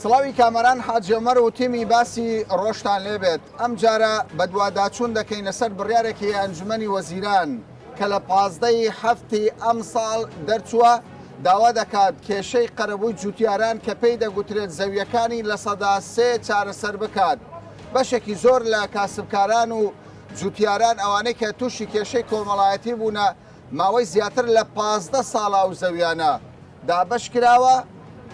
سڵاوی کامەران حاجێمەر و تیمی باسی ڕۆژتان لێبێت ئەم جارە بە دوواداچوون دەکەین لەسەر بڕیارێکی ئەنجومەنی وەزیران کە لە 15 هەفتی ئەم ساڵ دەرچووە داوا دەکات کێشەی قەرەبووی جوتیاران کە پێی دەگوترێت زەویەکانی لە سەدا 3 چارەسەر بکات. بەشێکی زۆر لە کاسبکاران و جوتیاران ئەوانەی کە تووشی کێشەی کۆمەڵایەتی بوونە ماوەی زیاتر لە 15 ساڵا و زەویانە دابەش کراوە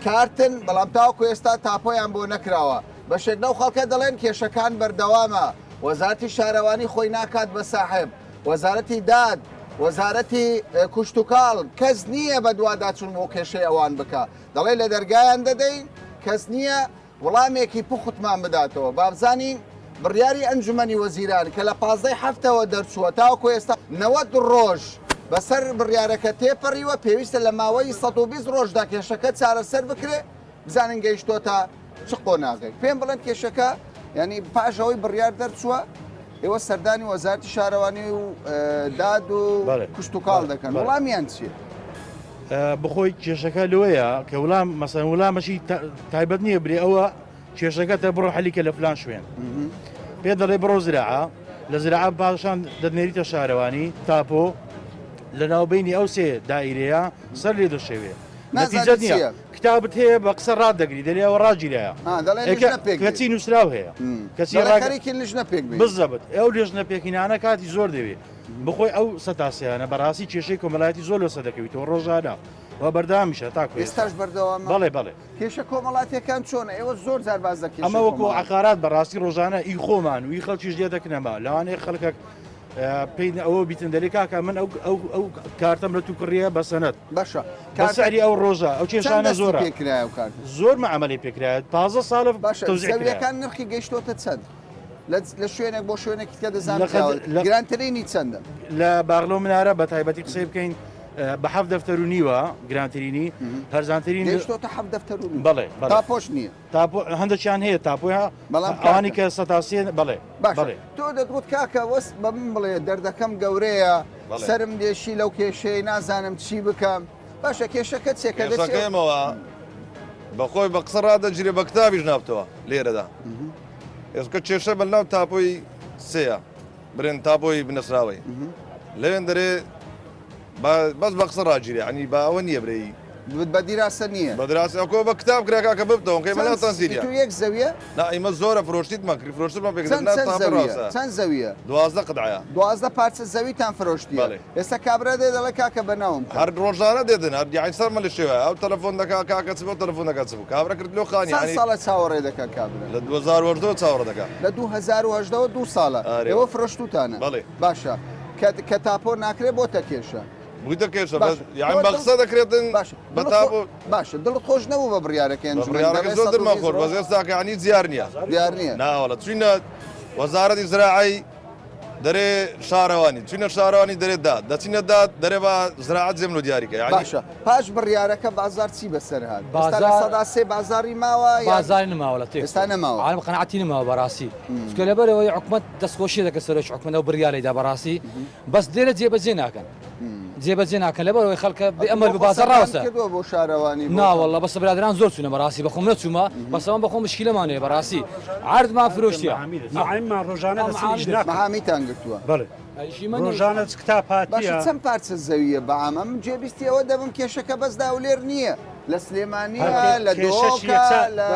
کارتن بەڵام تاوەکو ئێستا تاپۆیان بۆ نەکراوە. بەشێک نەو خەڵکە دەڵێن کێشەکان بەردەوامە، وەزارەتی شارەوانی خۆی ناکات بە ساحب، وەزارەتی داد، وەزارەتی کوشتتوکاڵ کەس نییە بە دوواداچوون بۆ کێشەی ئەوان بکە. دەڵێ لە دەرگایان دەدەین کەس نییە وەڵامێکی پوختمان بداتەوە. بابزانین بڕیاری ئەنجومەنی وەزیران کە لە 15 هەفتەوە دەرچووە تاوەکو ئێستا 90 ڕۆژ بەسەر بڕیارەکە تێپەڕیوە پێویستە لە ماوەی 120 ڕۆژدا کێشەکە چارەسەر بکرێ بزانین گەیشتۆتە چ قۆناغێک. پێم بڵێن کێشەکە ینی پاشەوەی بڕیار دەرچووە ئێوە سەردانی وەزارەتی شارەوانی و داد و کوشتتوکاڵ دەکەن وەڵامیان چییە؟ بخۆی کێشەکە لەوەیە کە وڵام مەسەن وڵامەشی تایبەت نییە برێ ئەوە کێشەکەتە بڕۆ حەلیکە لە فلان شوێن پێ دەڵێ بڕۆ زراعە لە زراعە پاشان دەنێریتە شارەوانی تاپۆ لە ناوبینی ئەو سێ دائیرەیە سەر لێ دەشێوێ نەتیجە نییە کتابت هەیە بە قسە ڕاددەگری دەلیەوە ڕاجیرایە کەچی نووسراو هەیە کەسیڕاکەرێکی لژ نەپێک بزەبت ئەو لێژ نەپێکینانە کاتی زۆر دەوێت بخۆی ئەو سەتاسیانە بەڕاستی کێشەی کۆمەڵایەتی زۆر لەسەر دەکەویتەوە ڕۆژانە و بەردامیشە تاکو ئێستاش بەردەوام بەڵێ بەڵێ کێشە کۆمەڵاتیەکان چۆنە ئێوە زۆر جار باز دەکەن ئەمە وەکو عقارات بەڕاستی ڕۆژانە ئی خۆمان و ئی خەڵکیش دێ دەکنەما لەوانەیە خەڵکێک پێی ئەوە بیتن دەری کاکە من ئەو کارتم لە تو کڕیە بە سەنەت باشە کاسەری ئەو ڕۆژە ئەو کێشانە زۆرە پێکرایە و کار زۆر مەعامەڵی پێکرایەت 15 ساڵە زەویەکان نرخی گەیشتۆتە چەند لە شوێنێک بۆ شوێنێکی کە دەزانێت گرانترینی چەندە لە باغلۆ منارە بە تایبەتی قسەی بکەین بە 7 دەفتەر و نیوە گرانترینی هەرزانترین گەیشتۆتە 7 دەفتەر و بەڵێ تاپۆش نییە هەندێکیان هەیە تاپۆیە ئەوانی کە سەتاسیێن بەڵێ بەڵێ تۆ دەتگوت کاکە وەست بە من بڵێ دەردەکەم گەورەیە سرم دێشی لەو کێشەی نازانم چی بکەم باشە کێشەکە چێکە دەچێمەوە بەخۆی بە قسە ڕادەگیرێ بە کتابیش نابتەوە لێرەدا ئێسکە کێشە بەناو تاپۆی سەیە برێن تاپۆی بنەسراوی لەوێن دەرێ بەس بە قسە ڕاگیرێ عنی با ئەوە نییە برەی بە دیراسە نییە بە دراستەکۆ بە کتاب کراکە ببتەوە کەی مەلا تەنسیریە تو یەک زەویە ئیمە زۆرە فرۆشتیت مەکری فرۆشتمە پێ چەند زەویە 12 قدعە 12 پارچە زەویتان فرۆشتیە ئێستا کابرا دێ دەڵێ کاکە بەناوم هەر ڕۆژانە دێدن هەر دیعین سەرمە لە شێوە ئەو تەلەفۆن دەکا کاکە چ بۆ تەلەفۆن دەکات چ بوو کابرا کرد لۆ خانی ساڵە چاوەڕێ دەکات کابرا لە 2010 چاوەڕێ دەکات لە 2010 2 ساڵە ئێوە فرۆشتوتانە بەڵێ باشە کە تاپۆ ناکرێ بۆتە کێشە بوویتە کێشە یان بە قسە دەکرێتن باشە دڵ خۆش نەبوو بە بڕیارەکەیان زۆر دەرمەخۆر بە ئێستاکە عنی زیار نییە دیار نییە ناوەڵە چوینە وەزارەتی زراعی دەرێ شارەوانی چونە شارەوانی دەرێت داد دەچینە داد دەرێ بە زراعەت جێم و دیاریکە باشە پاش بڕیارەکە بازار چی بەسەر هات سەدا سێ بازاری ماوە بازاری نماوە لە ئێستا نەماوە عالم قەناعەتی نماوە بەڕاستی چکە لەبەرەوەی حکومەت دەستخۆشی دەکە سەرۆکی حکومەت و بڕیارێدا بەڕاستی بەس دێرە جێبەجێ ناکەن جێبەجێ ناکەن لەبەرەوەی خەڵکە ئەمە بە بازار ڕاوەستە بۆ شارەوانی ناوەڵڵە بەس برادران زۆر چوونە بەڕاستی بەخۆم نەچوومە بەسەوە بەخۆم مشکلەمانەیە بەڕاستی عردمان فرۆشتیە ئەممان ڕۆژانە مەهامیتان گرتووە بەڵێ ڕۆژانە کتاب هاتیە چەند پارچە زەویە بەعامە من جێبیستیەوە دەبم کێشەکە بەسدا و لێر نییە لە سلێمانیە لە دۆکە لە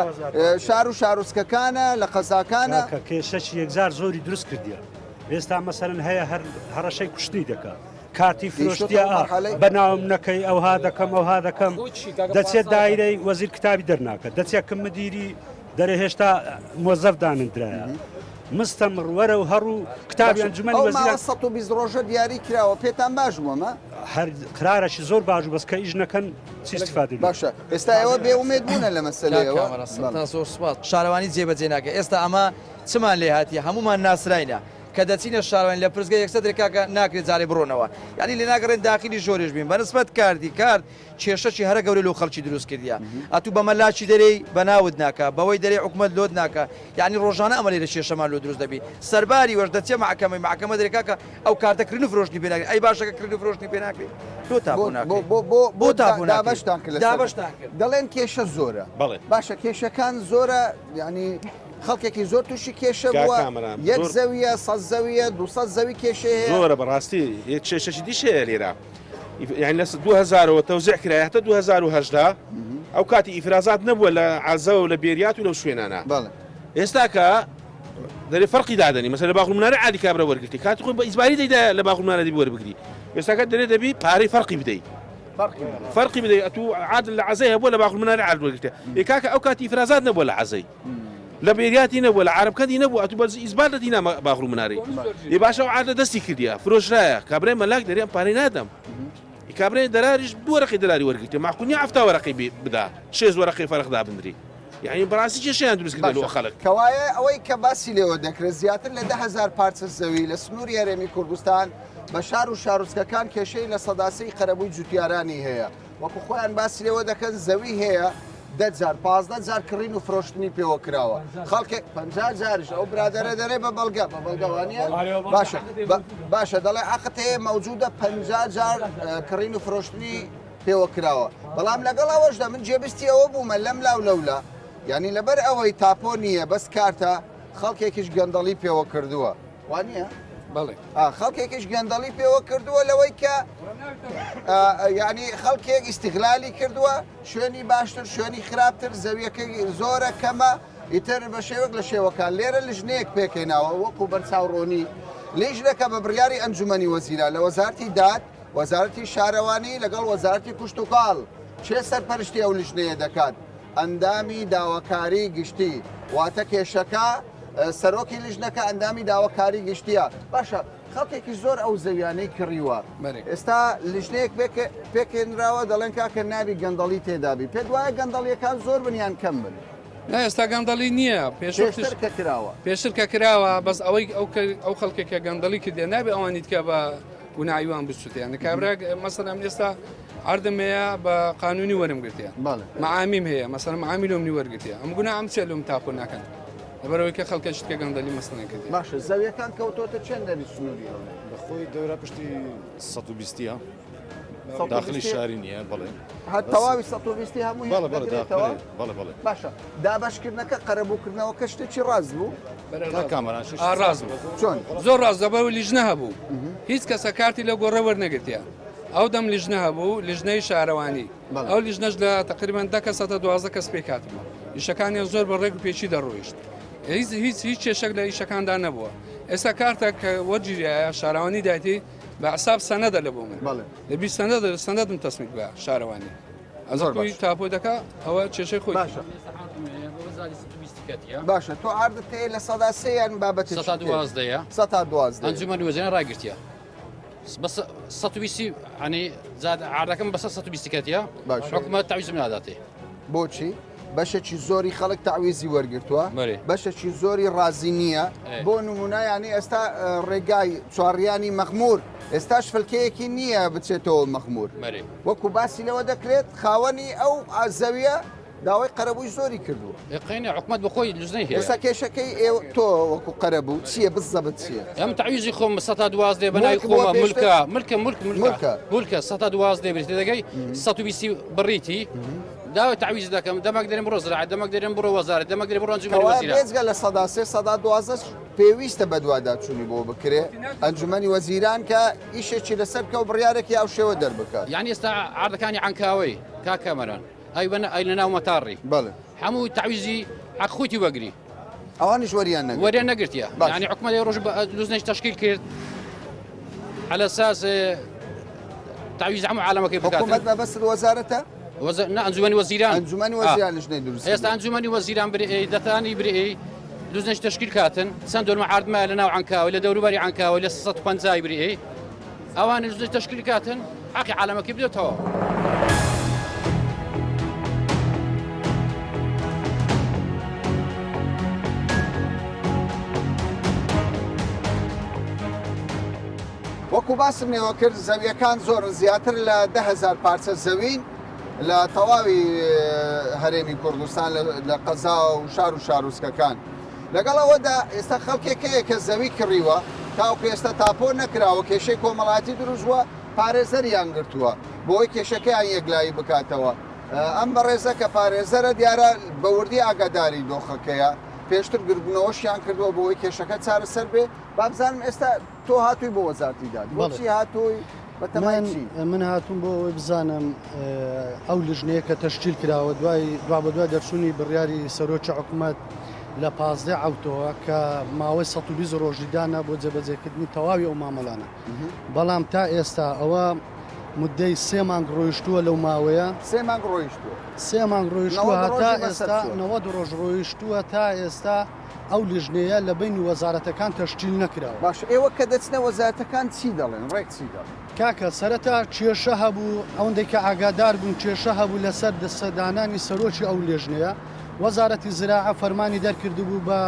شار و شارۆچکەکانە لە قەزاکانە کە کێشەی یەکزار زۆری دروست کردیە ئێستا مەسەرن هەیە هەڕەشەی کوشتی دەکات کاتی فرۆشتیا بەناوم نەکەی ئەوها دەکەم ئەوها دەکەم دەچێت دایرەی وەزیر کتابی دەرناکە دەچێت کە مدیری دەرێ هێشتا مۆزەف داننرایە مستەمڕ وەرە و هەڕوو کتابی ئەنجومەنی وەزیر 120 ڕۆژە دیاری کراوە پێتان باش بوومە هەر قرارەشی زۆر باش بەس کە ئیش نەکەن چیستفادی باشە ئێستا ئێوە بێومێت بوونە لە مەسەلەوە شارەوانی جێبەجێ ناکە ئێستا ئەمە چمان لێ هاتیە هەمومان ناسراینە کە دەچینە شارەوانی لە پرزگە یەکسەر کاکە ناکرێت جارێ بڕۆنەوە یعنی لێ ناگەڕێن داخلی ژۆرێش بین بەنسبەت کاردی کارد کێشەی هەرە گەورە لەو خەڵکی دروست کردیە ئەتوو بە مەلاچی دەرەی بەناود ناکە بەوەی دەرێ حکومەت لۆت ناکە یعنی ڕۆژانە ئەمە لێ لە کێشەمان لۆ دروست دەبی سەرباری وەش دەچێ محکەمەی محکەمە دەرێ کاکە ئەو کارتەکردن و فرۆشتنی پێ ناکرێت ئەی باشەکە کردن و فرۆشتنی پێ ناکرێت بۆ تاپۆ ناکەی بۆ تاپۆ ناکەی؟ دابەشتان کرد دابەشتان کرد. دەڵێن کێشە زۆرە بەڵێ. باشە کێشەکان زۆرە ینی خەڵکێکی زۆر تووشی کێشە کا بووە کامەران، یەک زۆر- زەویە 100 زەویە 200 زەوی کێشە هەیە زۆرە بەڕاستی یەک کێشەشی دیش هەیە لێرە یعنی لە 2000ەوە تەوزیع کرایە هەتا 2010 ئەو کاتی ئیفرازات نەبووە لە عەزەوە و لە بێریات و لەو شوێنانە بەڵێ ئێستا کە دەرێ فەرقی دادنی مەسەر لە باخڵمانە عادی کابرا وەرگرتی کاتی خۆی بە ئیزباری دەیدا لە باخڵمانە دی وەربگری ئێستاکە دەرێ دەبی پارەی فەرقی بدەیت فەرقی بدەیت ئەتو عادل لە عەزەی هەبووە لە باخڵمانە عادل وەرگرتە کاکە ئەو کاتی ئیفرازات نەبووە لە عەزەی لە بێریاتی نەبووە لە عربکەدی نەبوو ئەتو بەرز ئیزبار دەدی نامە باخڵماناری ێ باشە ئەو عادە دەستی کردیە فرۆشرایە کابرای مەلاک دەریان پارەی نادەم کابرای دەراریش دو وەرەقی دەراری وەرگرتێ ماقونی هەفتا وەرەقی بدا 6 وەرەقی فەرقدا بندری یعنی بەڕاستی کێشەیان دروست کردن لەوە خەڵک کەوایە ئەوەی کە باسی لێوە دەکرێت زیاتر لە 10,000 پارچە زەوی لە سنووری هەرێمی کوردستان بە شار و شارۆچکەکان کێشەی لە سەداسەی قەرەبووی جوتیارانی هەیە وەکو خۆیان باسی لێوە دەکەن زەوی هەیە 10,000 کڕین و فرۆشتنی پێوە کراوە خەڵکێک 50 جارش ئەو برادەرە دەرێ بە بەڵگەوانە باشە دەڵێ عقت هەیە مەوجودە 50 جار کڕین و فرۆشتنی پێوە کراوە بەڵام لەگەڵ ئەوەشدا من جێبستی ئەوە بوومە لەم لاو لەولا ینی لەبەر ئەوەی تاپۆ نییە بەس کارتە خەڵکێکیش گەندەڵی پێوە کردووە وانە؟ بەڵێ خەڵکێکیش گەندەڵی پێوە کردووە لەوەی کە ینی خەڵکێک ئیستیغلالی کردووە شوێنی باشتر شوێنی خراپتر زەویەکەی زۆرە کەمە ئیتر بە شێوەک لە شێوەکان لێرە لژنەیەک پێکەیناوە وەکو بەرچاوڕۆنی لیژنەکە بە بڕیاری ئەنجومەنی وەزیرە لە وەزارەتی داد وەزارەتی شارەوانی لەگەڵ وەزارەتی کوشت و کاڵ چێ سەرپەرشتی ئەو لیژنەیە دەکات ئەندامی داواکاری گشتی واتە کێشەکە سەرۆکی لیژنەکە ئەندامی داواکاری گشتیە باشە خەڵکێکی زۆر ئەو زەویانەی کڕیوە ئێستا لیژنەیەک پێکێنراوە دەڵێن کاکە نابی گەندەڵی تێدابی پێ دوایە گەندەڵیەکان زۆر بنیان کەم بن ئێستا گەندەڵی نییە پێشتر کە کراوە پێشتر کە کراوە بەس ئەوەی ئەو خەڵکێکە گەندەڵی کردێ نابێ ئەوانیت کە بە گوناایوان بچوتیان کابرا مەسەلام ئێستا عردم هەیە بە قانونی وەرم گرتیان معامیم هەیە مەسەر معامیلۆمنی وەرگرتیە ئەم گونا ئەم چێ لەم تاپۆ ناکەن لەبەرەوەی کە خەڵکە شتکە گەندەلی مەسڵێن کردی باشە زەویەکان کەوتۆتە چەند دەبی سنووری بەخۆی دەورە پشتی 120ە داخلی شاری نییە بڵێ تەواوی 120 هەمووی بەڵێ باشە دابشکردنەکە قەرەبووکردنەوە کەشتێکی ڕاز بوو کامەران ڕاز چۆن زۆر ڕاز دەبەوە لیژنە هەبوو هیچ کەسە کارتی لە گۆڕە وەرنەگرتیە ئەو دەم لیژنە هەبوو لیژنەی شارەوانی ئەو لیژنەش لە تقریبان 12 کەس پێ کاتبوو ئیشەکانی زۆر بە ڕێک و پێچی دەڕۆیشت هیچ کێشەک لە ئیشەکاندا نەبووە ئێستا کارتە کە وەرگیریایە شارەوانی دایتی بە عساب سەنەدە لە بۆ من لە 20 سەنەدم تەسمیت بە شارەوانی ئەزۆر تاپۆ دەکا ئەوە کێشەی خۆی باشە باشە تۆ عردت هەیە لە سەدا سەیان بابەتی 112 ئەنجومەنی وەزیران ڕاگرتیە بەس 120 عنی زاد عادەکەم بەسە 120 کەتیە حکومەت تعویزم ناداتێ بۆچی بەشێکی زۆری خەڵک تعویزی وەرگرتووە بەشێکی زۆری ڕازی نییە بۆ نمونایانی ئێستا ڕێگای چوارڕیانی مەخمور ئێستاش فلکەیەکی نییە بچێتەوە مەخمور وەکو باسی لەوە دەکرێت خاوەنی ئەو ئازەویە داوای قەرەبووی زۆری کردووە یقینە حکومەت بەخۆی لوزنەی هەیە ئێستا کێشەکەی تۆ وەکو قەرەبوو چییە بزەبت چییە ئەم تعویزی خۆم 112 بەناوی خۆمە ملکە 112 بێت دەگەی 120 بڕیتی داوای تعویز دەکەم دەمەک دەرێن بڕۆ زراعەت دەمەک دەرێن بڕۆ وەزارەت دەمەک دەرێن بڕۆ ئەنجومەنی وەزیران بێجگە لە سەدا سێ سەدا دوازدە پێویستە بە دوواداچوونی بۆ بکرێ ئەنجومەنی وەزیران کە ئیشێکی لەسەر کە و بڕیارێکی ئەو شێوە دەربکات یعنی ئێستا عادەکانی عنکاوەی کاکەمەران ئەی لە ناو مەتاڕی بەڵێ هەموو تعویزی حەق خۆیتی وەگری ئەوانیش وەریان نەگرت وەریان نەگرتیە یعنی حکومەت ڕۆژ لوزنەی تەشکیل کرد على اساس تعویز هەموو عالەمەکەی بکات حکومەت بەبەست وەزارەتە ئەنجومەنی وەزیران ئەنجومەنی وەزیران لژنەی دروست ئێستا ئەنجومەنی وەزیران برئێ دەتانی برئێ لوزنەی تشکیل کاتن چەند دۆلمە عاردمە لە ناو عنکاوە لە دەوروبەری عنکاوە لە 150 برئێ ئەوانە لوزنەی تشکیل کاتن حەقی عالەمەکەی بدێتەوە وەکو باسم نێوە کرد زەویەکان زۆر زیاتر لە 10,000 پارچە زەوین لە تەواوی هەرێمی کوردستان لە قەزا و شار و شارۆچکەکان لەگەڵ ئەوەدا ئێستا خەڵکێکەیە کە زەوی کڕیوە تاوکو ئێستا تاپۆ نەکراوە کێشەی کۆمەڵاتی دروستوە پارێزەریان گرتووە بۆی کێشەکەیان یەکلایی بکاتەوە ئەم بەڕێزە کە پارێزەرە دیارە بەوردی ئاگاداری دۆخەکەیە پێشتر گربنەوەشیان کردووە بۆی کێشەکە چارەسەر بێ با بزانم ئێستا تۆ هاتووی بۆ وەزارەتی داد بۆچی هاتووی من هاتووم بۆ ئەوەی بزانم ئەو لیژنەیە کە تەشکیل کراوە دوا بە دوای دەرچوونی بڕیاری سەرۆکی حکوومەت لە 15 ئەوتەوە کە ماوەی 120 ڕۆژیدانا بۆ جێبەجێکردنی تەواوی ئەو مامەلانە بەڵام تا ئێستا ئەوە مدەی 3 مانگ ڕۆیشتووە لەو ماوەیە 3 مانگ ڕۆیشتووە 3 مانگ ڕۆیشتووە هەتا ئێستا 90 ڕۆژ ڕۆیشتووە تا ئێستا ئەو لیژنەیە لە بینی وەزارەتەکان تەشکیل نەکراوە باش ئێوە کە دەچنە وەزارەتەکان چی دەڵێن ڕێک چی دەڵێن کاکە سەرەتا کێشە هەبوو ئەوەندەی کە ئاگادار بوون کێشە هەبوو لەسەر دەستەدانانی سەرۆکی ئەو لێژنەیە وەزارەتی زراعە فەرمانی دەرکرد بوو بە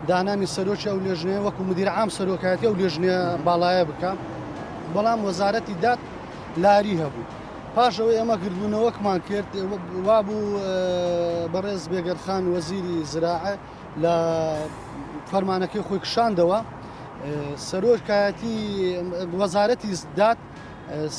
دانانی سەرۆکی ئەو لێژنەیە وەکو مدیر عام سەرۆکایەتی ئەو لێژنەیە باڵایە بکە بەڵام وەزارەتی داد لاری هەبوو پاشەوەی ئەمە کردبوونەوەکمان کرد وا بوو بەڕێز بێگەرخان وەزیری زراعە لە فەرمانەکەی خۆی کشاندەوە سەرۆکایەتی وەزارەتی داد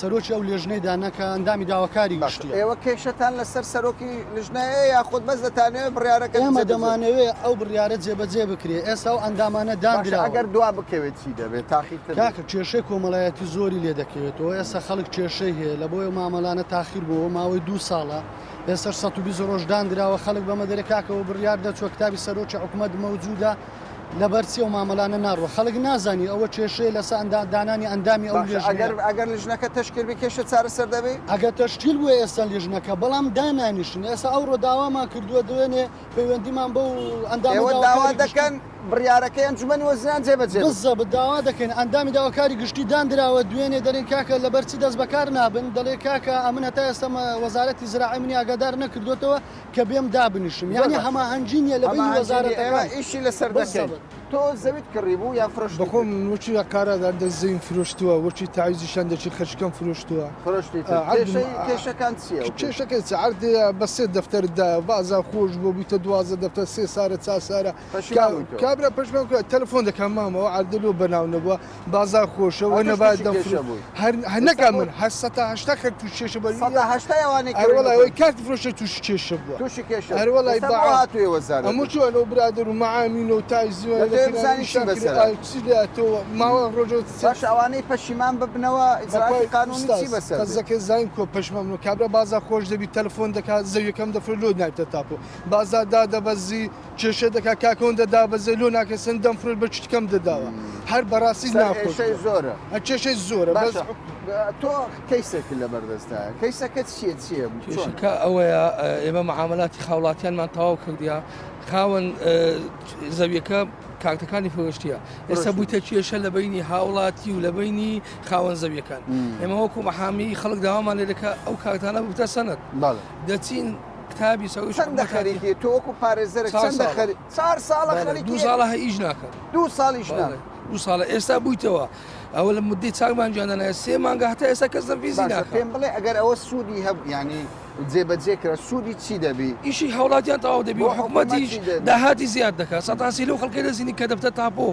سەرۆکی ئەو لێژنەی دانەکە ئەندامی داواکاری گشتی ئێوە کێشتان لەسەر سەرۆکی لژنەیە یاخود بەس دەتانەوێت بڕیارەکە ئێمە دەمانەوێت ئەو بڕیارە جێبەجێ بکرێ ئێستا و ئەندامانە دانرا ئەگەر دوا بکەوێت چی دەبێت تاخیرتر کاکە کێشەی کۆمەڵایەتی زۆری لێ دەکەوێتەوە ئێستا خەڵک کێشەی هەیە لە بۆیە مامەلانە تاخیر بووە ماوەی 2 ساڵە ئێستا 120 ڕۆژ دانراوە خەڵک بەمە دەرێکاکەەوە بڕیار دەچوە کتابی سەرۆکی حکوومەت مەوجودە لە بەرچی و مامەلانە ناڕوە خەڵک نازانی ئەوە کێشەیە لەسەر دانانی ئەندامی ئەو ئەگەر لژنەکە تەشکیل کێشە چارەسەر دەبێت ئەگەر تەشکیل بووە ئێستا لێژنەکە بەڵام دانانیشن ئێستا ئەو ڕۆداوامان کردووە دوێنێ پەیوەندیمان بەو ئەندامی داوا دەکەن بڕیارەکەی ئەنجومەنی وەزیران جێبەجێ بزە بداوا دەکەن ئەندامی داواکاری گشتی دانراوە دوێنێ دەڵێن کاکە لە بەرچی دەست بەکار نابن دەڵێ کاکە ئەمنە تا ئێستا وەزارەتی زراعی منی ئاگادار نەکردوێتەوە کە بێم دابنیشم یعنی هەماهەنگینیە لە بین وەزارەتەکان ئیشی لەسەر دەکەن تۆ زەویت کڕی بوو یا فرۆشت بخۆم وەچی کارەدا دەزەین فرۆشتووە وەچی تاویزیشان دەچی خەشکەم فرۆشتووە کێشەکان چیە کێشەکە عردەیە بە 3 دەفتەردا بازا خۆش بۆ بیتە 12 دەفتەر 3 سارە چا سارە کابرا پشمان تەلەفۆن دەکەم مامەوە عردلۆ بەناو نەبووە بازا خۆشەوە نەبات هەر نەکە من هەستا خەر توش کێشە بەوەڵی کارت فرۆشە توش کێشە بووە هەروەڵی هاتووی وەزارەت ئەمە چوە لەو برادر و مەعامین و تایزیوە ماوە ڕۆژ ئەوانەی پەشیمان ببنەوە ئیجراتی قانونی چی بەسەر قەزەکە زین کۆ پەشمان و کابرا بازا خۆش دەبی تەلەفۆن دەکات زەویەکەم دەفرێت لۆ نایتە تاپۆ بازا دادەبەزی کێشە دەکات کاکۆن دەدابەزە لۆ ناکە سند دەمفرێت بە چکەم دەداوە هەر بەڕاستی ناخۆش زۆرە کێشەی زۆرە تۆ کەیسێکی لە بەردەستایە کەیسەکە چیە کێشەکە ئەوەیە ئێمە معاملاتی خاوڵاتیانمان تەواو کردیا خاوەن زەویەکە کارتەکانی فرۆشتیە ئێستا بوویتە کێشە لە بینی هاوڵاتی و لە بینی خاوەن زەویەکان ئێمە وەکو مەحامی خەڵک داوامان لێ دەکە ئەو کارتانە بوتە سەنەت دەچین کتابی چەندە خەریکی تۆ وەکو پارێزەرێک چەندە خەریک 4 ساڵە خەریکی 2 ساڵە هیچ ناکەن 2 ساڵیش ناکەن 2 ساڵە ئێستا بوویتەوە ئەوە لە مدەی چاکمان گوێندانایە 3 مانگە هەتا ئێستا کەس دەمویزی ناکەن پێم بڵێ ئەگەر ئەوە سوودی هەب ینی جێبەجێکرا سوودی چی دەبی ئیشی هەوڵاتیان تەواو دەبی و حکوومەتیش داهاتی زیاد دەکات سەتاسی لەو خەڵکی دەزینی کە دەبتە تاپۆ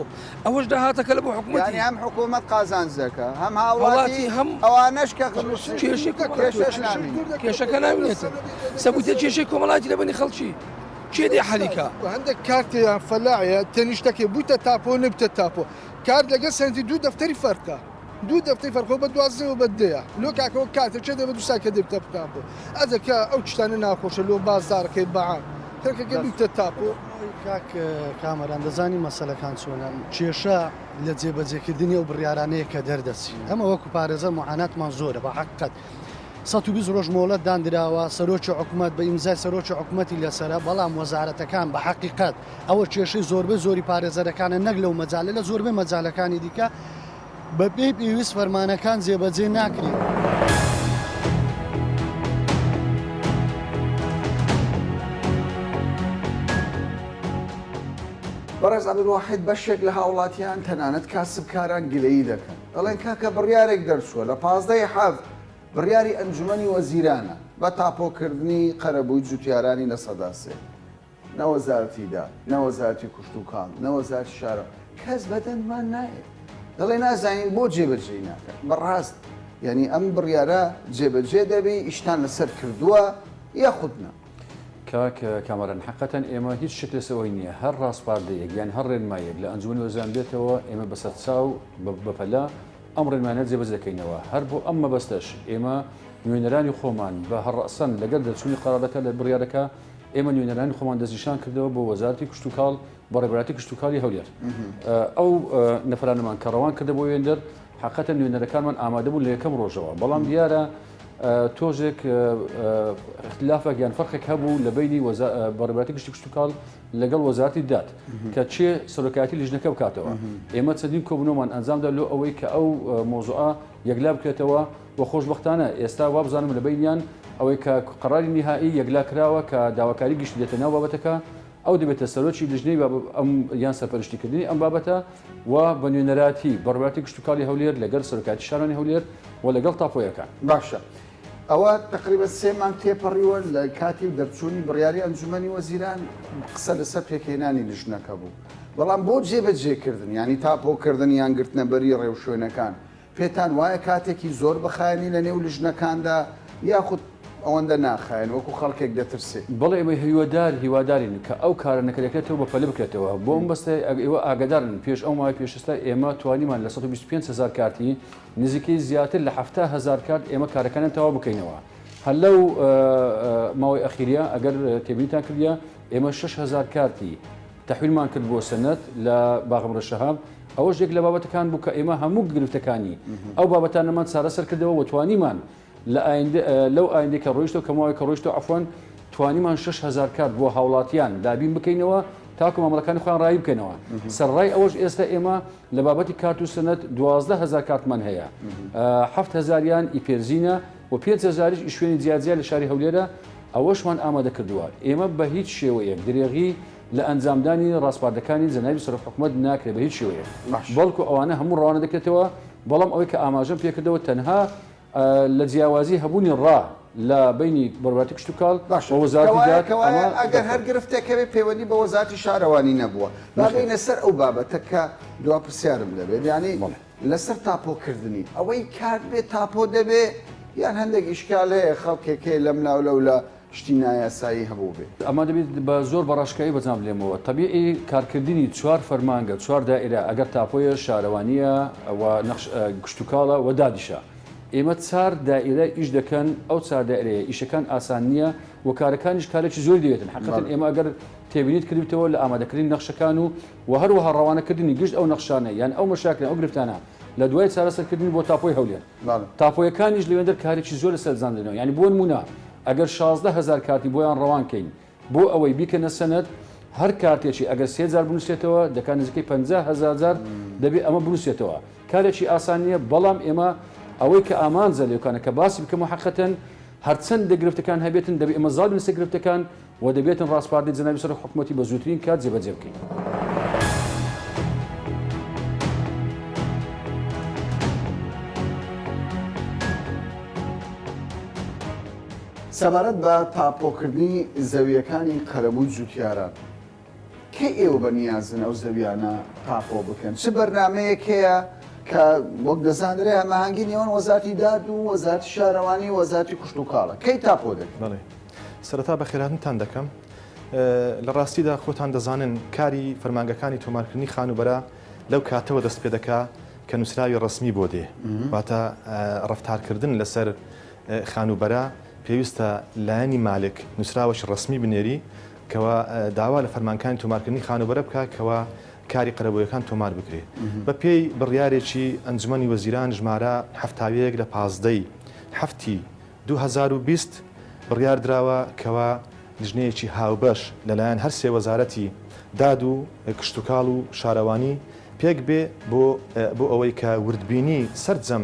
ئەوەش داهاتەکە لە بۆ حکوومەتی هەم حکوومەت قازانجەکە هەم هاوڵاتی هەم ئەوانەش کە کێشەکە نامێتە سەبوتە کێشەی کۆمەڵاتی لە بنی خەڵکی کێ دێ حەلیکا هەندێک کارتیان فەلاعە تەنیشتەکە بوویتە تاپۆ نبتە تاپۆ کار لەگە سەنتی 2 دەفتەری فەرکە 2 دەفتەی فەرخۆ بە 12 و بەدەیە لۆ کاکەەوە کاتە چێ دەبێت 2 ساکە دەبتە تاپۆ ئەدەکە ئەو شتانە ناخۆشە لۆ بازارەکەی بەعام کەکە بیتە تاپۆ کاک کامەران دەزانی مەسەلەکان چۆنە کێشە لە جێبەجێکردنی ئەو بڕیارانەیە کە دەردەچی ئەمە وەکو پارێزە معاناتمان زۆرە بە حقیقەت 120 ڕۆژ مۆڵەت دانراوە سەرۆکی حکوومەت بە ئیمزای سەرۆکی حکوومەتی لەسرە بەڵام وەزارەتەکان بە حقیقەت ئەوە کێشەی زۆربەی زۆری پارێزەرەکانە نەک لەو مەجالە لە زۆربەی مەجالەکانی دیکە بە پێی پێویست فەرمانەکان جێبەجێ ناکرێت. بەڕێز عەبدولواحید بەشێک لە هاوڵاتیان تەنانەت کاسبکاران گلەیی دەکەن دەڵێن کاکە بڕیارێک دەرچووە لە 15 حەڤ بڕیاری ئەنجومەنی وەزیرانە بە تاپۆکردنی قەرەبووی جوتیارانی لە سەداسێ نەوەزارەتیدا نەوەزارەتی کوشتوکان نەوەزارەتی شارە کەس بەدەنمان نایێت دەڵێ نازانین بۆ جێبەجێ ناکەن بەڕاست یعنی ئەم بڕیارە جێبەجێ دەبێ ئیشتان لەسەر کردووە یاخودنا کاک کامەران حقەتەن ئێمە هیچ شک لەسەوەی نییە هەر ڕاستپاردەیەک یان هەر ڕێنمایەک لە ئەنجومی وەزان بێتەوە ئێمە بەسەر چاو بەپەلا ئەم ڕێنمانە جێبەجێ دەکەینەوە هەر بۆ ئەم مەبەستەش ئێمە نوێنەرانی خۆمان بە هەڕەسەن لەگەر دەرچوونی قەرارەکە لە بڕیارەکە ئێمە نوێنەرانی خۆمان دەستنیشان کردەوە بۆ وەزارەتی کشت و کاڵ بە ڕێبەراتی کشت و کاڵی هەولێر ئەو نەفرانەمان کە ڕەوان کردە بۆ وێندەر حقەتەن نوێنەرەکانمان ئامادە بوون لە یەکەم ڕۆژەوە بەڵام دیارە تۆژێک اختلافێک یان فەرقێک هەبوو لە بینی بەڕێبەراتی کشت و کاڵ لەگەڵ وەزارەتی دات کە چێ سەرۆکایەتی لیژنەکە بکاتەوە ئێمە چەندین کۆبنەوەمان ئەنجامدا لۆ ئەوەی کە ئەو مۆزوعە یەکلا بکرێتەوە و خۆشبەختانە ئێستا وا بزانم لە بینیان ئەوەی کە قەراری نهایی یەکلا کراوە کە داواکاری گشت دێتە ناو بابەتەکە ئەو دەبێتە سەرۆکی لیژنەی ئەم یان سەرپەرشتیکردنی ئەم بابەتە و بە نوێنەراتی بەڕێبەراتی کشت و کاڵی هەولێر لەگەڵ سەرۆکایەتی شارانی هەولێر و لەگەڵ تاپۆیەکان باشە ئەوە تقریبا 3 مانگ تێپەڕیوە لە کاتی دەرچوونی بڕیاری ئەنجومەنی وەزیران قسە لەسەر پێکهێنانی لیژنەکە بوو بەڵام بۆ جێبەجێکردن ینی تاپۆکردن یان گرتنەبەری ڕێو شوێنەکان پێتان وایە کاتێکی زۆر بەخایەنی لە نێو لیژنەکاندا یاخود ئەوەندە ناخایەن وەکو خەڵکێک دەترسێ بەڵێ ئێمە هیوادارین کە ئەو کارە نەکرێتەوە بە پەلە بکرێتەوە بۆ ئەم بەستە ئێوە ئاگادارن پێش ئەو ماوەی پێشستا ئێمە توانیمان لە 125,000 کارتی نزیکەی زیاتر لە 7,000 کارت ئێمە کارەکانە تەواو بکەینەوە هەر لەو ماوەی ئەخیریە ئەگەر تێبینیتان کردە ئێمە 6,000 کارتی تەحویلمان کرد بۆ سەنەت لە باغمرە شەهاب ئەوەش یەک لە بابەتەکان بوو کە ئێمە هەموو گرفتەکانی ئەو بابەتانەمان چارەسەر کردەوە و توانیمان لەو ئایندێک کە ڕۆیشتەوە کە ماوەی کە ڕۆیشتەوە عەفوان توانیمان 6,000 کارت بۆ هاوڵاتیان دابین بکەینەوە تاکو مامەڵەکانی خۆیان ڕایی بکەینەوە سەرڕای ئەوەش ئێستا ئێمە لە بابەتی کارت و سەنەت 12,000 کارتمان هەیە 7,000یان ئیپێرزینە و 5,000ش شوێنی جیاجیا لە شاری هەولێرە ئەوەشمان ئامادە کردووە ئێمە بە هیچ شێوەیەک درێغی لە ئەنجامدانی ڕاستپاردەکانی جەنابی سەرۆک حکوومەت ناکرێت بە هیچ شێوەیە بەڵکو ئەوانە هەموو ڕەوانە دەکرێتەوە بەڵام ئەوەی کە ئاماژەم پێکردەوە تەنها لە جیاوازی هەبوونی ڕا لە بینی بەڕێبەراتی کشت و کاڵ ئەگەر هەر گرفتێکەوێ پەیوەندی بە وەزارەتی شارەوانی نەبووە باغینە سەر ئەو بابەتە کە دوا پرسیارم دەبێت ینی لەسەر تاپۆکردنی ئەوەی کات بێت تاپۆ دەبێ یان هەندێک ئیشکال هەیە خەڵکێکێ لەم ناو لەولە شتی نایاسایی هەبوو بێت ئەمە دەبێت بە زۆر بەڕاشکایی بەجام لێمەوە تەبیعی کارکردنی 4 فەرمانگە 4 دائیرە ئەگەر تاپۆیە شارەوانیە گشت و کاڵە و دادیشە ئێمە 4 دائیرە ئیش دەکەن ئەو 4 دائیرەیە ئیشەکان ئاسان نییە و کارەکانیش کارێکی زۆر دەوێتن حقیقەتەن ئێمە ئەگەر تێبینیت کردیتەوە لە ئامادەکردنی نەخشەکان و هەروەها ڕەوانەکردنی گشت ئەو نەخشانە یان ئەو مەشاکلە ئەو گرفتانە لە دوای چارەسەرکردنی بۆ تاپۆی هەولێر تاپۆیەکانیش لەوێندەر کارێکی زۆر لەسەر زاندنەوە ینی بۆ نمونە ئەگەر 16,000 کارتی بۆیان ڕەوانکەین بۆ ئەوەی بیکەنە سەنەت هەر کارتێکی ئەگەر 3,000 بنووسێتەوە دەکات نزیکەی 50,000 دەبێت ئەمە بنووسێتەوە کارێکی ئاسان نییە بەڵام ئێمە ئەوەی کە ئامانجە لێوکانە کە باسی بکەم حقەتەن هەرچەند دەگرفتەکان هەبێتن دەبێت ئەمە زاڵ لەسەر گرفتەکان و دەبێتن ڕاستپاردەی جەنابی سەرۆک حکوومەتی بە زووترین کات جێبەجێ بکەین. سەبارەت بە تاپۆکردنی زەویەکانی قەرەبووی جوتیاران کە ئێوە بەنیازن ئەو زەویانە تاپۆ بکەن چ بەرنامەیەک هەیە کە وەک دەزانرێ هەماهەنگی نێوان وەزارەتی داد و وەزارەتی شارەوانی وەزارەتی کشت و کاڵە کەی تاپۆ دەکەن؟ بەڵێ سەرەتا بە خێراتتان دەکەم لە ڕاستیدا خۆتان دەزانن کاری فەرمانگەکانی تۆمارکردنی خانوبەرە لەو کاتەوە دەست پێ دەکا کە نووسراوی ڕسمی بۆ دێ واتە ڕەفتارکردن لەسەر خانوبەرە پێویستە لایەنی مالک نووسراوەش ڕسمی بنێری کەوا داوا لە فەرمانەکانی تۆمارکردنی خانوبەرە بکە کەوا کاری قەرەبوویەکان تۆمار بکرێت بە پێی بڕیارێکی ئەنجومەنی وەزیران ژمارە 71 لە 15 هەفتی 2020 بڕیار درراوە کەوا لیژنەیەکی هاوبەش لەلایەن هەر سێ وەزارەتی داد و کشت و کاڵ و شارەوانی پێک بێ بۆ ئەوەی کە وردبینی سەرجەم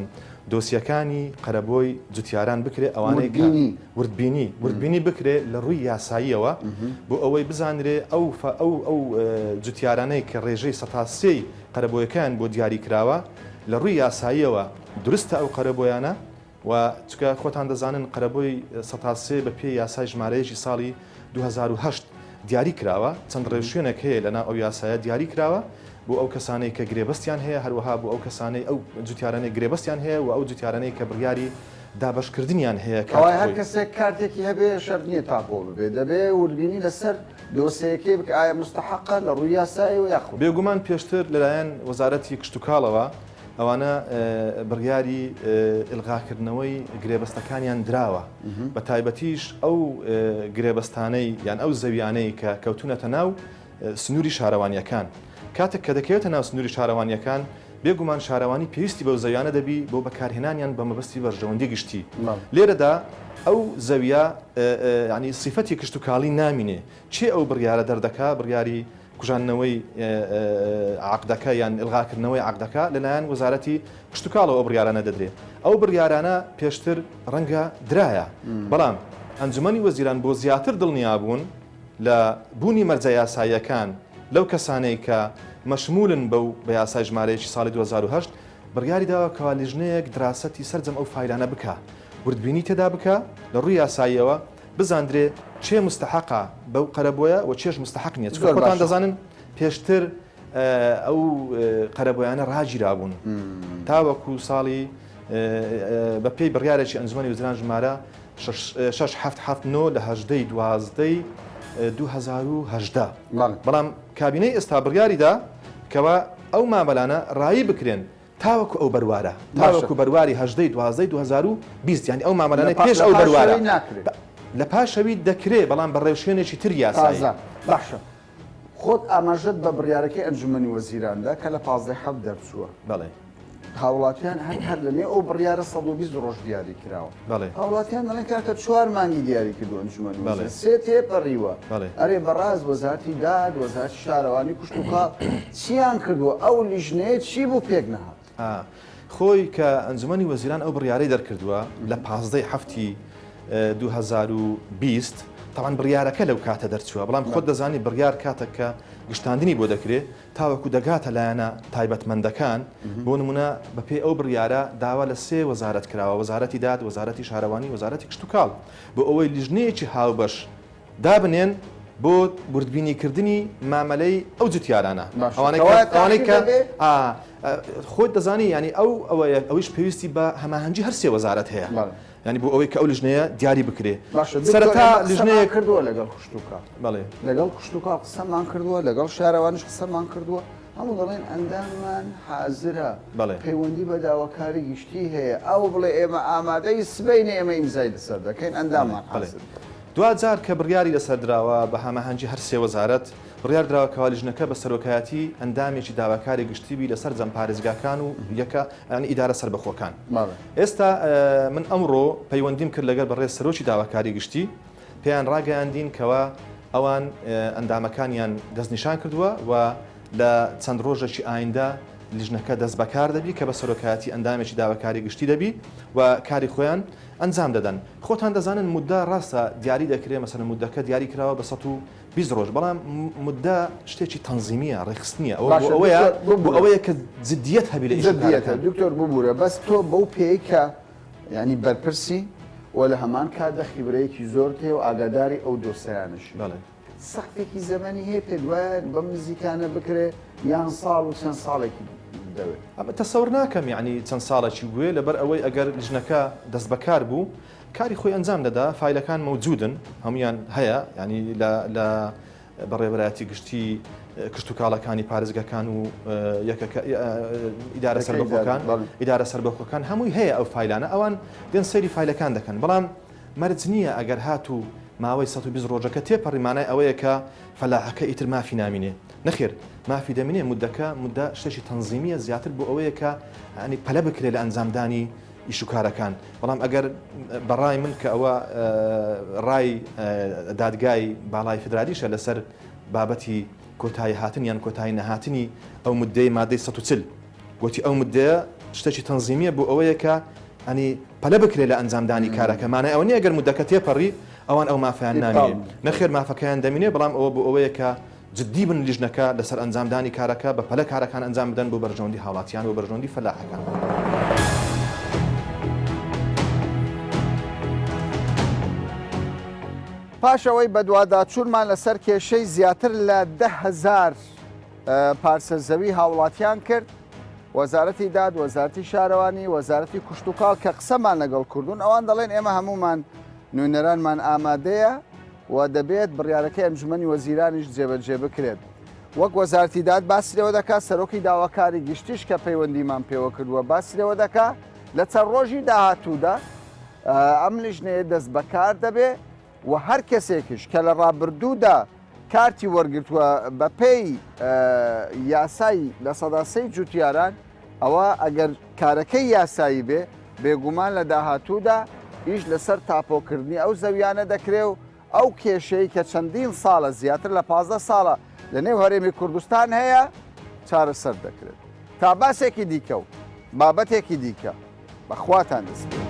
دۆسیەکانی قەرەبۆی جوتیاران بکرێت ئەوانەی وردبینی بکرێت لە ڕووی یاساییەوە بۆ ئەوەی بزانرێ ئەو جوتیارانەی کە ڕێژەی سەتاسێی قەرەبۆیەکان بۆ دیاری کراوە لە ڕووی یاساییەوە درستە ئەو قەرەبۆیانە و چکە خۆتان دەزانن قەرەبۆی سەتاسێ بە پێی یاسای ژمارەیەکی ساڵی 2008 دیاری کراوە چەند ڕێژوێنێک هەیە لەناو ئەو یاسایە دیاری کراوە بۆ ئەو کەسانەی کە گرێبەستیان هەیە هەروەها بۆ ئەو کەسانەی ئەو جوتیارانەی گرێبەستیان هەیە و ئەو جوتیارانەی کە بڕیاری دابشکردنیان هەیە کەوای هەر کەسێک کارتێکی هەبێ شەرت نییە تاپۆ ببێ دەبێ وردبینی لەسەر دۆسەیەکێ بکە ئایا مستحقە لە ڕووی یاسایی و یاخۆ بێگومان پێشتر لەلایەن وەزارەتی کشت و کاڵەوە ئەوانە بڕیاری ئلغاکردنەوەی گرێبەستەکانیان دراوە بە تایبەتیش ئەو گرێبەستانەی یان ئەو زەویانەی کە کەوتونەتە ناو سنووری شارەوانیەکان کاتێک کە دەکەوێتە ناو سنووری شارەوانیەکان بێگومان شارەوانی پێویستی بەو زەویانە دەبی بۆ بەکارهێنانیان بە مەبەستی بەرژەوەندی گشتی لێرەدا ئەو زەویە ینی سیفەتی کشت و کاڵی نامینێ چێ ئەو بڕیارە دەردەکا بڕیاری کوژانەوەی عقدەکە یان ئلغاکردنەوەی عقدەکە لەلایەن وەزارەتی کشت و کاڵەوە بڕیارانە دەدرێت ئەو بڕیارانە پێشتر ڕەنگە درایە بەڵام ئەنجومەنی وەزیران بۆ زیاتر دڵنیابوون لە بوونی مەرجە یاساییەکان لەو کەسانەی کە مەشمولن بەو بە یاسای ژمارەیەکی ساڵی 2010 بڕیاری داوە کەوا لیژنەیەک دراسەتی سەرجەم ئەو فایلانە بکە وردبینی تێدا بکە لە ڕووی یاساییەوە بزاندرێ چێ مستحقا بەو قەرەبۆیە و چێش مستحق نییە خۆتان دەزانن پێشتر ئەو قەرەبۆیانە ڕاگیرابوون تاوەکو ساڵی بە پێی بڕیارێکی ئەنجومەنی وەزیران ژمارە 679 لە 12 2010 بەڵام کابینەی ئێستا بڕیاریدا کەوا ئەو مامەلانە ڕایی بکرێن تاوەکو ئەو بەروارە تاوەکو بەرواری 12 2020 ینی ئەو مامەلانەی پێش ئەو بەروارە لە پاشەوی دەکرێت بەڵام بە ڕێوشێنێکی تر یاسایی باشە خۆت ئاماژەت بە بڕیارەکەی ئەنجومەنی وەزیراندا کە لە 15 دەرچووە بەڵێ هاوڵاتیان هەر لەنێ ئەو بڕیارە 120 ڕۆژ دیاری کراوە هاوڵاتیان دەڵێن کاکە 4 مانگی دیاری کردو ئەنجومەنی وەزیران سێ تێپەڕیوە ئەرێ بەڕاست وەزارەتی داد وەزارەتی شارەوانی کوشت و کاڵ چیان کردووە ئەو لیژنەیە چی بوو پێک نەهات خۆی کە ئەنجومەنی وەزیران ئەو بڕیارەی دەرکردووە لە 15 2020 تاوان بڕیارەکە لەو کاتە دەرچووە بەڵام خۆت دەزانی بڕیار کاتێک کە گشتاندنی بۆ دەکرێت تاوەکو دەگاتە لایەنە تایبەتمەندەکان بۆ نمونە بەپێ ئەو بڕیارە داوا لە سێ وەزارەت کراوە وەزارەتی داد وەزارەتی شارەوانی وەزارەتی کشت و کاڵ بۆ ئەوەی لیژنەیەکی هاوبەش دابنێن بۆ بردبینیکردنی مامەلەی ئەو جوتیارانە ئەوانەی کە خۆت دەزانی ینی ئەویش پێویستی بە هەماهەنگی هەر سێ وەزارەت هەیە ینی بۆ ئەوەی کە ئەو لیژنەیە دیاری بکرێ سەرەتا لیژنەیە کردووە لەگەڵ کوشتوکە بەڵێ لەگەڵ کوشتوکە قسەمان کردووە لەگەڵ شارەوانش قسەمان کردووە هەموو دەڵێن ئەنداممان حازرە پەیوەندی بە داواکاری گشتی هەیە ئەو بڵێ ئێمە ئامادەی سبەینە ئێمە ئیمزای لەسەر دەکەین ئەنداممان حازر دوجار کە بڕیاری لەسەر درراوە بە هەماهەنگی هەر سێ وەزارەت بڕیار درراوە کەوالیژنەکە بە سەرۆکایەتی ئەندامێکی داواکاری گشتیبی لەسەر جەم پارێزگاکان و یەکە ئیدارە سەربەخۆکان ئێستا من ئەمڕۆ پەیوەندیم کرد لەگەر بەڕێز سەرۆکی داواکاری گشتی پێیان ڕاگەیاندین کەوا ئەوان ئەندامەکانیان دەستنیشان کردووە و لە چەند ڕۆژێکی ئایندا لیژنەکە دەست بەکار دەبی کە بە سەرۆکایەتی ئەندامێکی داواکاری گشتی دەبی و کاری خۆیان ئەنجام دەدەن خۆتان دەزانن مدە ڕاستە دیاری دەکرێت مەسەن مدەکە دیاری کراوە بە 120 ڕۆژ بەڵام مدە شتێکی تەنزیمیە ڕێخستنیە ئەوەیە کە جدیەت هەبی لە جدیەتە دکتۆر ببوورە بەس تۆ بەو پێی کە ینی بەرپرسی و لە هەمان کات دەخیبرەیەکی زۆر تێ و ئاگاداری ئەو دۆسەیانش سەختێکی زەمەنی هەیە پێ دوایە بەم نزیکانە بکرێ یان ساڵ و چەند ساڵێکی ئەمە تەسەور ناکەم یعنی چەند ساڵێکی بووێ لەبەر ئەوەی ئەگەر لیژنەکە دەست بەکار بوو کاری خۆی ئەنجام دەدا فایلەکان مەوجودن هەمویان هەیە ینی لە بەڕێوەبەرایەتی گشتی کشت و کاڵەکانی پارێزگەکان و ئیدارە سەربەخۆکان ئیدارە سەربەخۆکان هەمووی هەیە ئەو فایلانە ئەوان دێن سەیری فایلەکان دەکەن بەڵام مەرج نییە ئەگەر هاتوو ماوەی 120 ڕۆژەکە تێپەڕیمانای ئەوەیە کە فەلاحەکە ئیتر مافی نامینێ نەخێر مافی دەمینێ مدەکە مدە شتێکی تەنزیمیە زیاتر بۆ ئەوەیە کە ئەنی پەلە بکرێت لە ئەنجامدانی ئیشوکارەکان بەڵام ئەگەر بەڕای من کە ئەوە ڕای دادگای باڵای فدرالیشە لەسەر بابەتی کۆتایی هاتن یان کۆتایی نەهاتنی ئەو مدەی مادەی 140 گوتی ئەو مدەیە شتێکی تەنزیمیە بۆ ئەوەیە کە ئەنی پەلە بکرێت لە ئەنجامدانی کارەکەمانە ئەوە نیە ئەگەر مدەکە تێپەڕی ئەوان ئەو مافیان نامێت نەخێر مافەکەیان دەمینێ بەڵام ئەوە بۆ ئەوەیە کە جددی بن لیژنەکە لەسەر ئەنجامدانی کارەکە بە پەلە کارەکان ئەنجام بدەن بۆ بەرژەوەندی هاوڵاتیان و بەرژەوەندی فەلاحەکان. پاشەوەی بە دوواداچوونمان لەسەر کێشەی زیاتر لە 10,000 پارسەرزەوی هاوڵاتیان کرد وەزارەتی داد وەزارەتی شارەوانی وەزارەتی کوشتتوکاڵ کە قسەمان لەگەڵ کوردون ئەوان دەڵێن ئێمە هەمومان نوێنەرانمان ئامادەیە و دەبێت بڕیارەکەی ئەنجومەنی وەزیرانیش جێبەجێ بکرێت وەک وەزارەتی داد باسی لەوە دەکات سەرۆکی داواکاری گشتیش کە پەیوەندیمان پێوە کردووە باسی لەوە دەکات لە چەند ڕۆژی داهاتوودا ئەم لیژنەیە دەست بەکار دەبێ و هەر کەسێکیش کە لە ڕابردوودا کارتی وەرگرتووە بە پێی یاسایی لە سەداسەی جوتیاران ئەوە ئەگەر کارەکەی یاسایی بێ بێگومان لە داهاتوودا ئیش لەسەر تاپۆکردنی ئەو زەویانە دەکرێ و ئەو کێشەی کە چەندین ساڵە زیاتر لە 15 ساڵە لە نێو هەرێمی کوردستان هەیە چارەسەر دەکرێت تا باسێکی دیکە و بابەتێکی دیکە بەخواتان دەست.